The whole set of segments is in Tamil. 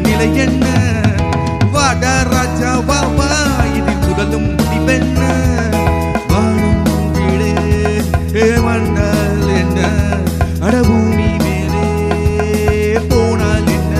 நிலை என்ன வாடா ராஜா வாவா இதில் முதலும் முடிவென்ன வானம் கீழே வந்தால் என்ன அடபூமி மேலே போனால் என்ன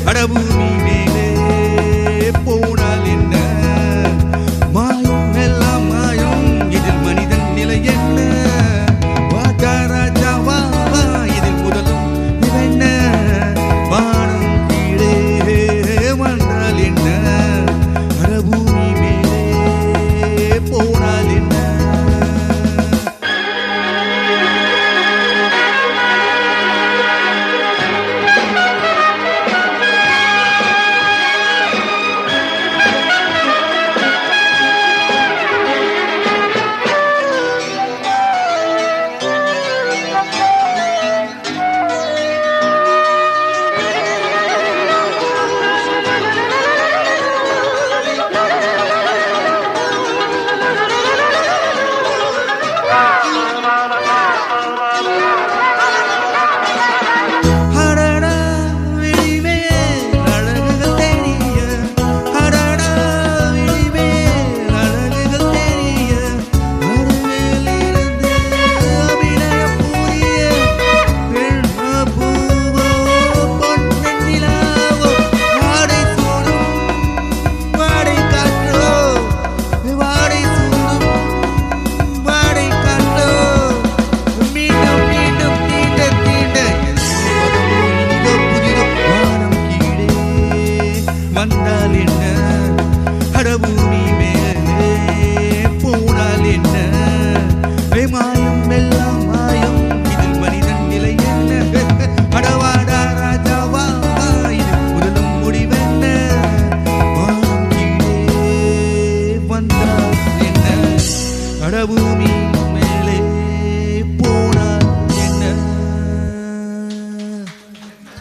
அடபூமி மேலே போனால் என்ன மாயம் எல்லாம் மாயம் இதில் மனிதன் நிலை என்ன வாடா ராஜா வா இதில் முதலும் என்ன வானம் கீழே வந்தால் என்ன அடபூமி மேலே போனால் என்ன வந்தால் என்ன அடபூமி மேலே போனால் என்ன மாயம் எல்லாம் மாயம் இதில் மனிதன் நிலை என்ன அடவாடா ராஜாவா இது முதலும் முடிவென்ன வானம் கீழே வந்தால் என்ன அடபூமி